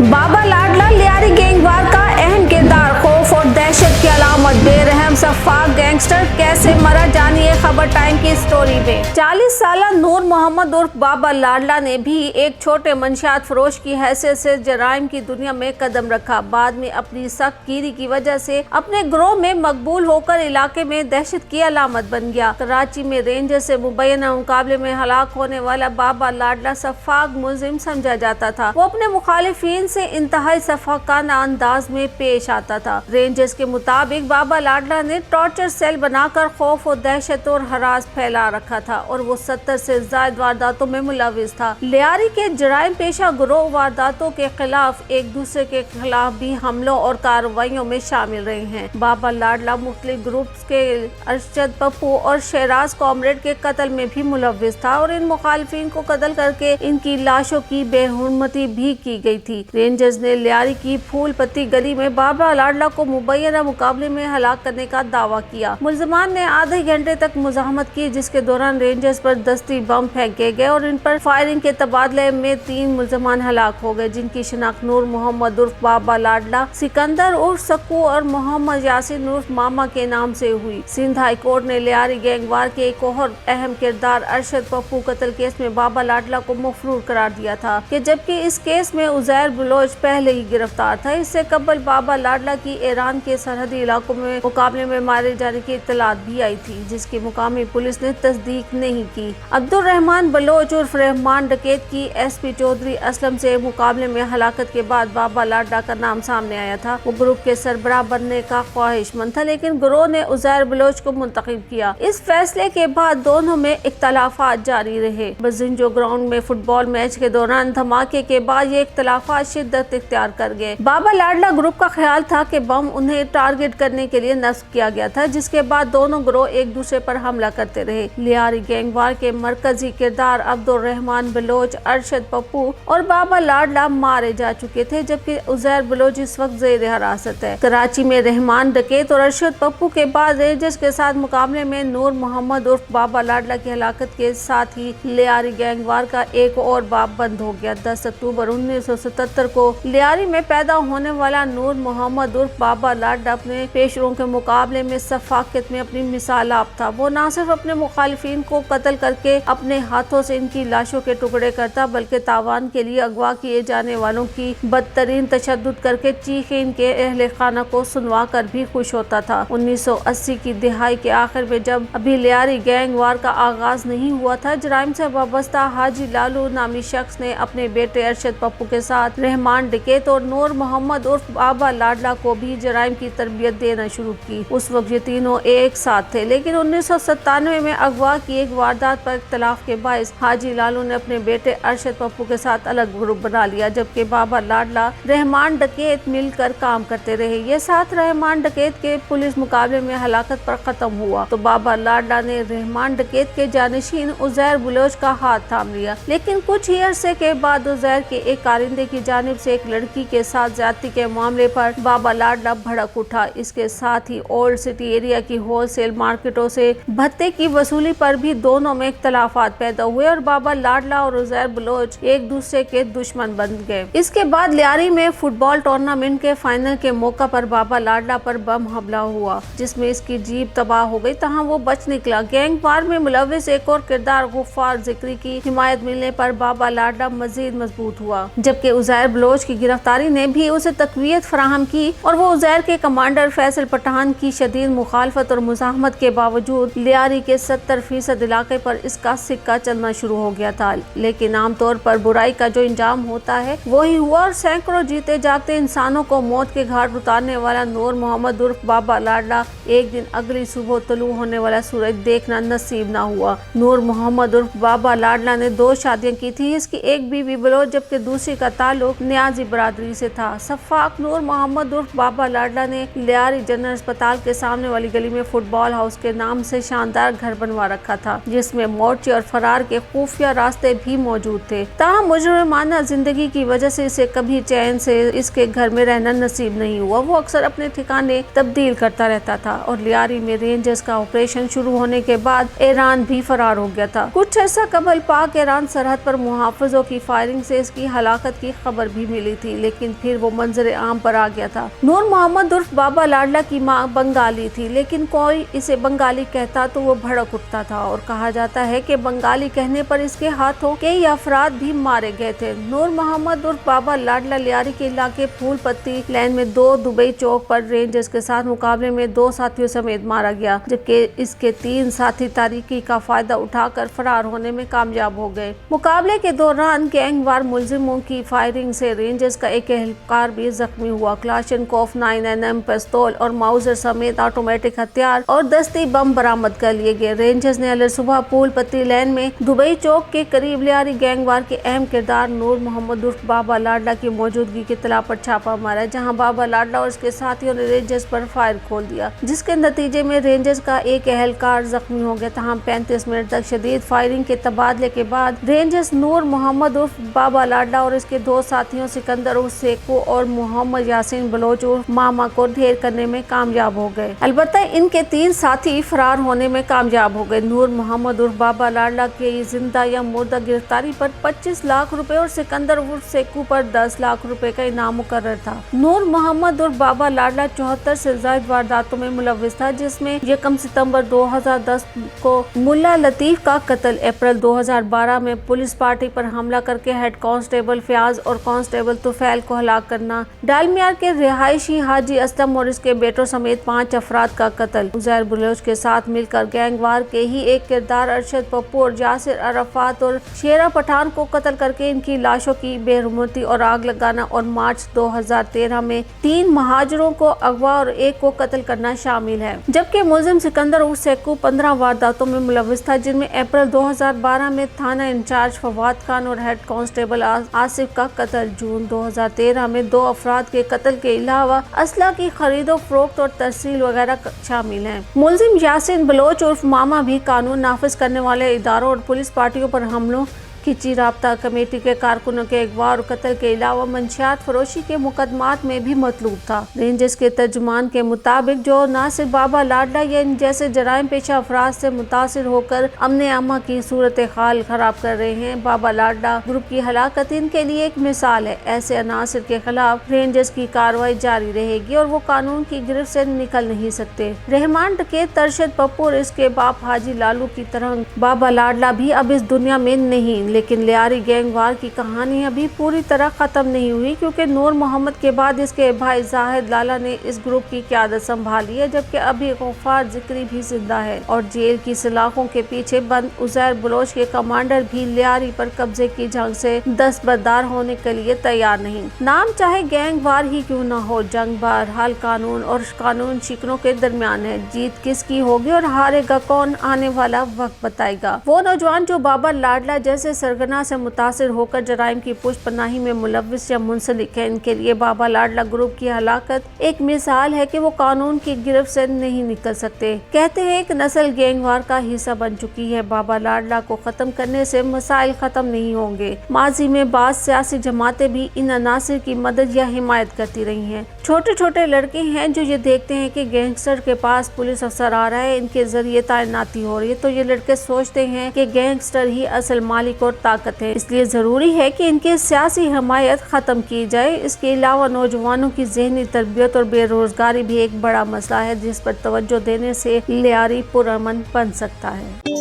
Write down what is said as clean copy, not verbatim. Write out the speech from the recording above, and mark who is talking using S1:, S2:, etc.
S1: बाबा लाडला लियारी गैंगवार का अहम किरदार, खौफ और दहशत की अलामत, बेरहम शफाक गैंगस्टर कैसे मरा, जानिए खबर टाइम की स्टोरी में। 40 साल नूर मोहम्मद उर्फ बाबा लाडला ने भी एक छोटे मंशियात फरोश की हैसियत से जराइम की दुनिया में कदम रखा। बाद में अपनी सख्त गिरी की वजह से अपने ग्रोह में मकबूल होकर इलाके में दहशत की अलामत बन गया। कराची में रेंजर से मुबैना मुकाबले में हलाक होने वाला बाबा लाडला शफाक मुलजिम समझा जाता था। वो अपने मुखालिफिन से इंतहाई शफाकाना अंदाज में पेश आता था। रेंजर्स के मुताबिक बाबा लाडला ने टॉर्चर सेल बनाकर खौफ और दहशत और हरास फैला रखा था और वो 70 से ज्यादा वारदातों में मुलविस था। लियारी के जराइम पेशा ग्रोह वारदातों के खिलाफ एक दूसरे के खिलाफ भी हमलों और कार्रवाइयों में शामिल रहे हैं। बाबा लाडला मुख्तलिफ ग्रुप्स के अरशद पप्पू और शहराज कॉमरेड के कत्ल में भी मुलविस था और इन मुखालिफिन को कत्ल करके इनकी लाशों की बेहुरमती भी की गई थी। रेंजर्स ने लियारी की फूल पत्ती गली में बाबा लाडला को मुबैना मुकाबले में हलाक करने का दावा किया। मुलजमान ने आधे घंटे तक मुजाहमत की, जिसके दौरान रेंजर्स पर दस्ती बम फेंके गए और इन पर फायरिंग के तबादले में 3 मुलजमान हलाक हो गए, जिनकी शिनाख्त नूर मोहम्मद उर्फ बाबा लाडला, सिकंदर उर्फ सक्कू और मोहम्मद यासिन उर्फ मामा के नाम से हुई। सिंध हाई कोर्ट ने लियारी गैंगवार के एक और अहम किरदार अरशद पप्पू कत्ल केस में बाबा लाडला को मफरूर करार दिया था कि जबकि इस केस में उजैर बलोच पहले ही गिरफ्तार था। इससे कबल बाबा लाडला की ईरान के सरहदी इलाकों में मुकाबले में मारे जाने की इत्तलात भी आई थी, जिसकी मुकामी पुलिस ने तस्दीक नहीं की। अब्दुल रहमान बलोच उर्फ रहमान डकैत की एसपी चौधरी असलम से मुकाबले में हलाकत के बाद बाबा लाडला का नाम सामने आया था। वो ग्रुप के सरबराह बनने का ख्वाहिशमंद था, लेकिन गिरोह ने उजैर बलोच को मुंतखब किया। इस फैसले के बाद दोनों में इख्तलाफात जारी रहे। बजिंजो ग्राउंड में फुटबॉल मैच के दौरान धमाके के बाद ये इख्तलाफात शिद्दत इख्तियार कर गए। बाबा लाडला ग्रुप का ख्याल था कि बम उन्हें टारगेट करने के लिए नस्ब किया गया था, जिसके बाद दोनों ग्रोह एक दूसरे पर हमला करते रहे। लियारी गैंगवार के मरकजी किरदार अब्दुल रहमान बलोच, अरशद पप्पू और बाबा लाडला मारे जा चुके थे, जबकि उजैर बलोच इस वक्त जेर हिरासत है। कराची में रहमान डकैत और अरशद पप्पू के बाद रेंजर्स के साथ मुकाबले में नूर मोहम्मद उर्फ बाबा लाडला की हलाकत के साथ ही लियारी गैंगवार का एक और बाब बंद हो गया। 10 अक्टूबर 1977 को लियारी में पैदा होने वाला नूर मोहम्मद उर्फ बाबा लाडला अपने पेशरों के मुकाबले में शफाकत में अपनी मिसाल आप था। वो न सिर्फ अपने मुखालिफिन को कत्ल करके अपने हाथों से इनकी लाशों के टुकड़े करता, बल्कि तावान के लिए अगवा किए जाने वालों की बदतरीन तशद्दुद करके चीखे इनके अहले खाना को सुनवा कर भी खुश होता था। 1980 की दिहाई के आखिर में जब अभी लियारी गैंगवार का आगाज नहीं हुआ था, जराइम से वाबस्ता हाजी लालू नामी शख्स ने अपने बेटे अरशद पप्पू के साथ रहमान डकैत और नूर मोहम्मद उर्फ बाबा लाडला को भी जराइम की तरबियत देना शुरू की। उस वक्त ये तीनों एक साथ थे, लेकिन 1997 में अगवा की एक वारदात पर इख्तलाफ के बायस हाजी लालू ने अपने बेटे अरशद पप्पू के साथ अलग ग्रुप बना लिया, जबकि बाबा लाडला रहमान डकैत मिलकर काम करते रहे। ये साथ रहमान डकैत के पुलिस मुकाबले में हलाकत पर खत्म हुआ तो बाबा लाडला ने रहमान डकैत के जानशीन उजैर बलोच का हाथ थाम लिया, लेकिन कुछ ही अरसे के बाद उजैर के एक कारिंदे की जानिब से एक लड़की के साथ ज्यादती के मामले पर बाबा लाडला भड़क उठा। इसके साथ ही ओल्ड सिटी एरिया की होलसेल मार्केटों से भत्ते की वसूली पर भी दोनों में इख्तलाफात पैदा हुए और बाबा लाडला और उजैर बलोच एक दूसरे के दुश्मन बन गए। इसके बाद लियारी में फुटबॉल टूर्नामेंट के फाइनल के मौका पर बाबा लाडला पर बम हमला हुआ, जिसमें इसकी जीप तबाह हो गई, तहाँ वो बच निकला। गैंगवार में मुलविस एक और किरदार गुफ्फार जिक्री की हिमायत मिलने पर बाबा लाडला मजीद मजबूत हुआ, जबकि उजैर बलोच की गिरफ्तारी ने भी उसे तकवीयत फराहम की और वो उजैर के कमांडर फैसल पठान की शदीद मुखालफत और मुजाहमत के बावजूद लियारी के 70% इलाके पर इसका सिक्का चलना शुरू हो गया था। लेकिन आमतौर पर बुराई का जो इंजाम होता है वही हुआ और सैकड़ों जीते जागते इंसानों को मौत के घाट उतारने वाला नूर मोहम्मद उर्फ बाबा लाडला एक दिन अगली सुबह तलू होने वाला सूरज देखना नसीब ना हुआ। नूर मोहम्मद उर्फ बाबा लाडला ने 2 शादियां की थी। इसकी एक बीवी बलोच जबकि दूसरी का ताल्लुक न्याजी बरादरी से था। शफाक नूर मोहम्मद उर्फ बाबा लाडला ने लियारी जनरल अस्पताल के सामने वाली گلی میں فٹ بال ہاؤس کے نام سے شاندار گھر بنوا رکھا تھا جس میں مورچے اور فرار کے خفیہ راستے بھی موجود تھے۔ تاہم مجرمانہ زندگی کی وجہ سے اسے کبھی چین سے اس کے گھر میں رہنا نصیب نہیں ہوا۔ وہ اکثر اپنے ٹھکانے تبدیل کرتا رہتا تھا اور لیاری میں رینجرز کا آپریشن شروع ہونے کے بعد ایران بھی فرار ہو گیا تھا۔ کچھ عرصہ قبل پاک ایران سرحد پر محافظوں کی فائرنگ سے اس کی ہلاکت کی خبر بھی ملی تھی، لیکن پھر وہ منظر عام پر آ گیا تھا۔ نور محمد عرف بابا لاڈلا کی ماں بنگالی تھی، لیکن کوئی اسے بنگالی کہتا تو وہ بھڑک اٹھتا تھا اور کہا جاتا ہے کہ بنگالی کہنے پر اس کے ہاتھوں کئی افراد بھی مارے گئے تھے۔ نور محمد عرف بابا لاڈلا لیاری کے علاقے پھول پتی لین میں 2 دبئی چوک پر رینجرز کے ساتھ مقابلے میں 2 ساتھیوں سمیت مارا گیا، جبکہ اس کے 3 ساتھی تاریکی کا فائدہ اٹھا کر فرار ہونے میں کامیاب ہو گئے۔ مقابلے کے دوران گینگ وار ملزموں کی فائرنگ سے رینجرز کا ایک اہلکار بھی زخمی ہوا۔ کلاشنکوف 9mm پستول اور ماؤزر سمیت آٹومیٹک ہتھیار اور دستی بم برآمد کر لیے گئے۔ رینجرز نے صبح پھول پتی لین میں دبئی چوک کے قریب لیاری گینگ وار کے اہم کردار نور محمد عرف بابا لاڈلا کی موجودگی کی اطلاع پر چھاپا مارا، جہاں بابا لاڈلا اور اس کے ساتھیوں نے رینجرز پر فائر کھول دیا، جس کے نتیجے میں رینجرز کا ایک اہلکار زخمی ہو گیا۔ تاہم 35 منٹ تک شدید فائرنگ کے تبادلے کے بعد رینجرز نور محمد عرف بابا لاڈلا اور اس کے 2 ساتھیوں سکندر عرف سیکو اور محمد یاسین بلوچ عرف ماما کو ڈھیر کرنے میں کامیاب ہو گئے۔ البتہ ان کے 3 ساتھی فرار ہونے میں کامیاب ہو گئے۔ نور محمد عرف بابا لاڈلا کی زندہ یا مردہ گرفتاری پر 25 لاکھ روپے اور سکندر عرف سیکو پر 10 لاکھ روپے کا انعام مقرر تھا۔ نور محمد عرف بابا لاڈلا 74 سے زائد وارداتوں میں ملوث تھا، جس میں 1 ستمبر 2010 کو ملا لطیف کا قتل، اپریل 2012 میں پولیس پارٹی پر حملہ کر کے ہیڈ کانسٹیبل فیاض اور کانسٹیبل طفیل کو ہلاک کرنا، ڈالمیار کے رہائشی حاجی اسلم اور اس کے بیٹوں سمیت 5 افراد کا قتل، عزیر بلوچ کے ساتھ مل کر گینگ وار کے ہی ایک کردار ارشد پپو اور یاسر عرفات اور شیرہ پٹھان کو قتل کر کے ان کی لاشوں کی بے حرمتی اور آگ لگانا، اور مارچ 2013 میں 3 مہاجروں کو اغوا اور 1 کو قتل کرنا شامل ہے، جبکہ ملزم سکندر عرف سیکو 15 وارداتوں میں ملوث تھا، جن میں اپریل 2012 میں تھانہ انچارج فواد خان اور ہیڈ کانسٹیبل آصف کا قتل، جون 2013 میں 2 افراد کے قتل کے علاوہ اسلحہ کی خرید و فروخت اور ترسیل وغیرہ شامل ہیں۔ ملزم یاسین بلوچ عرف ماما بھی قانون نافذ کرنے والے اداروں اور پولیس پارٹیوں پر حملوں، کھچی رابطہ کمیٹی کے کارکنوں کے اغوا اور قتل کے علاوہ منشیات فروشی کے مقدمات میں بھی مطلوب تھا۔ رینجرز کے ترجمان کے مطابق جو نہ صرف بابا لاڈلا یا ان جیسے جرائم پیشہ افراد سے متاثر ہو کر امن عامہ کی صورتحال خراب کر رہے ہیں، بابا لاڈلا گروپ کی ہلاکت ان کے لیے ایک مثال ہے۔ ایسے عناصر کے خلاف رینجرز کی کارروائی جاری رہے گی اور وہ قانون کی گرفت سے نکل نہیں سکتے۔ رحمان ڈکیت ارشد پپو اور اس کے باپ حاجی لالو کی طرح بابا لاڈلا بھی اب اس دنیا میں نہیں، لیکن لیاری گینگ وار کی کہانی ابھی پوری طرح ختم نہیں ہوئی، کیونکہ نور محمد کے بعد اس کے بھائی زاہد لالا نے اس گروپ کی قیادت سنبھالی ہے، جبکہ ابھی غفار ذکری بھی زندہ ہے اور جیل کی سلاخوں کے پیچھے بند عزیر بلوچ کے کمانڈر بھی لیاری پر قبضے کی جنگ سے دستبردار ہونے کے لیے تیار نہیں۔ نام چاہے گینگ وار ہی کیوں نہ ہو، جنگ بہرحال قانون اور قانون شکنوں کے درمیان ہے۔ جیت کس کی ہوگی اور ہارے گا کون، آنے والا وقت بتائے گا۔ وہ نوجوان جو بابا لاڈلا جیسے سرگنا سے متاثر ہو کر جرائم کی پشت پناہی میں ملوث یا منسلک ہے، ان کے لیے بابا لاڈلا گروپ کی ہلاکت ایک مثال ہے کہ وہ قانون کی گرفت سے نہیں نکل سکتے۔ کہتے ہیں ایک نسل گینگ وار کا حصہ بن چکی ہے۔ بابا لاڈلا کو ختم کرنے سے مسائل ختم نہیں ہوں گے۔ ماضی میں بعض سیاسی جماعتیں بھی ان عناصر کی مدد یا حمایت کرتی رہی ہیں۔ چھوٹے چھوٹے لڑکے ہیں جو یہ دیکھتے ہیں کہ گینگسٹر کے پاس پولیس افسر آ رہا ہے، ان کے ذریعے تعیناتی ہو رہی ہے، تو یہ لڑکے سوچتے ہیں کہ گینگسٹر ہی اصل مالک اور طاقت ہے، اس لیے ضروری ہے کہ ان کی سیاسی حمایت ختم کی جائے۔ اس کے علاوہ نوجوانوں کی ذہنی تربیت اور بے روزگاری بھی ایک بڑا مسئلہ ہے، جس پر توجہ دینے سے لیاری پرامن بن سکتا ہے۔